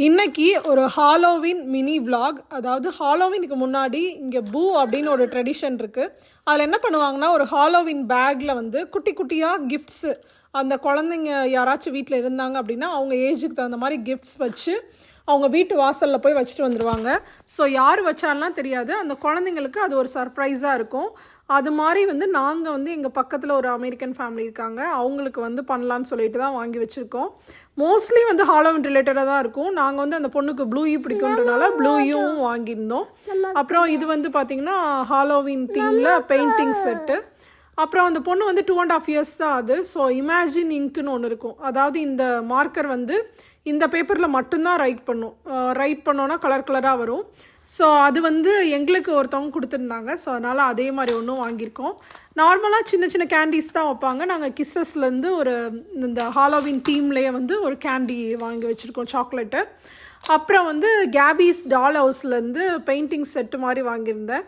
இன்னைக்கு ஒரு Halloween mini vlog. அதாவது ஹாலோவினுக்கு முன்னாடி இங்கே பூ அப்படின்னு ஒரு ட்ரெடிஷன் இருக்குது. அதில் என்ன பண்ணுவாங்கன்னா, ஒரு ஹாலோவின் பேக்கில் வந்து குட்டி குட்டியாக கிஃப்ட்ஸு, அந்த குழந்தைங்க யாராச்சும் வீட்டில் இருந்தாங்க அப்படின்னா அவங்க ஏஜுக்கு தகுந்த மாதிரி கிஃப்ட்ஸ் வச்சு அவங்க வீட்டு வாசலில் போய் வச்சுட்டு வந்துடுவாங்க. ஸோ யார் வச்சாலாம் தெரியாது, அந்த குழந்தைங்களுக்கு அது ஒரு சர்ப்ரைஸாக இருக்கும். அது மாதிரி வந்து நாங்கள் வந்து எங்கள் பக்கத்தில் ஒரு அமெரிக்கன் ஃபேமிலி இருக்காங்க, அவங்களுக்கு வந்து பண்ணலான்னு சொல்லிட்டு தான் வாங்கி வச்சுருக்கோம். மோஸ்ட்லி வந்து ஹாலோவின் ரிலேட்டடாக தான் இருக்கும். நாங்கள் வந்து அந்த பொண்ணுக்கு ப்ளூயி பிடிக்குன்றனால ப்ளூயும் வாங்கியிருந்தோம். அப்புறம் இது வந்து பார்த்திங்கன்னா ஹாலோவின் தீமில் பெயிண்டிங் செட்டு. அப்புறம் அந்த பொண்ணு வந்து 2.5 years தான் அது. ஸோ இமேஜின் இங்க்குன்னு ஒன்று இருக்கும். அதாவது இந்த மார்க்கர் வந்து இந்த பேப்பரில் மட்டும்தான் ரைட் பண்ணோன்னா கலர் கலராக வரும். ஸோ அது வந்து எங்களுக்கு ஒருத்தவங்க கொடுத்துருந்தாங்க. ஸோ அதனால் அதே மாதிரி ஒன்றும் வாங்கியிருக்கோம். நார்மலாக சின்ன சின்ன கேண்டீஸ் தான் வைப்பாங்க. நாங்கள் கிஸ்ஸஸ்லேருந்து ஒரு இந்த ஹாலோவின் தீம்லேயே வந்து ஒரு கேண்டி வாங்கி வச்சுருக்கோம், சாக்லேட்டு. அப்புறம் வந்து கேபீஸ் டால் ஹவுஸ்லேருந்து பெயிண்டிங் செட்டு மாதிரி வாங்கியிருந்தேன்.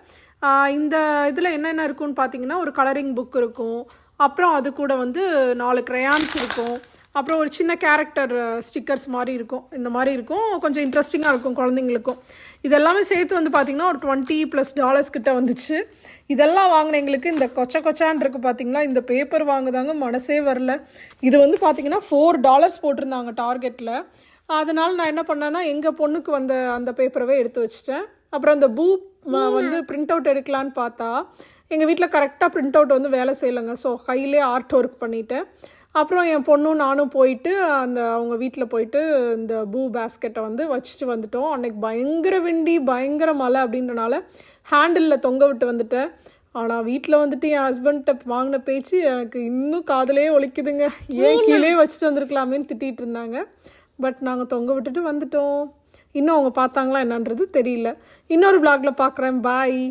இந்த இதில் என்னென்ன இருக்குன்னு பார்த்தீங்கன்னா, ஒரு கலரிங் புக் இருக்கும், அப்புறம் அது கூட வந்து 4 crayons இருக்கும், அப்புறம் ஒரு சின்ன கேரக்டர் ஸ்டிக்கர்ஸ் மாதிரி இருக்கும். இந்த மாதிரி இருக்கும், கொஞ்சம் இன்ட்ரெஸ்டிங்காக இருக்கும் குழந்தைங்களுக்கும். இதெல்லாமே சேர்த்து வந்து பார்த்திங்கன்னா ஒரு $20+ கிட்ட வந்துச்சு. இதெல்லாம் வாங்கின எங்களுக்கு இந்த கொச்சான் இருக்குது பார்த்திங்களா, இந்த பேப்பர் வாங்குதாங்க மனசே வரல. இது வந்து பார்த்திங்கன்னா $4 போட்டிருந்தாங்க டார்கெட்டில். அதனால் நான் என்ன பண்ணேன்னா, எங்கள் பொண்ணுக்கு வந்த அந்த பேப்பரவே எடுத்து வச்சிட்டேன். அப்புறம் அந்த பூ வந்து பிரிண்ட் அவுட் எடுக்கலான்னு பார்த்தா எங்கள் வீட்டில் கரெக்டாக பிரிண்ட் அவுட் வந்து வேலை செய்யலைங்க. ஸோ கையிலே ஆர்ட் ஒர்க் பண்ணிவிட்டேன். அப்புறம் என் பொண்ணும் நானும் போயிட்டு அவங்க வீட்டில் போயிட்டு இந்த பூ பேஸ்கெட்டை வந்து வச்சுட்டு வந்துட்டோம். அன்றைக்கி பயங்கர விண்டி, பயங்கர மழை அப்படின்றனால ஹேண்டிலில் தொங்க விட்டு வந்துட்டேன். ஆனால் வீட்டில் வந்துட்டு என் ஹஸ்பண்ட்ட வாங்கின பேச்சு எனக்கு இன்னும் காதலே ஒலிக்குதுங்க. ஏன் கீழே வச்சுட்டு வந்திருக்கலாமேன்னு திட்டிகிட்டு இருந்தாங்க. பட் நாங்கள் தொங்க விட்டுட்டு வந்துட்டோம். இன்னும் அவங்க பார்த்தாங்களா என்னன்றது தெரியல. இன்னொரு vlogல பார்க்குறேன். பாய்.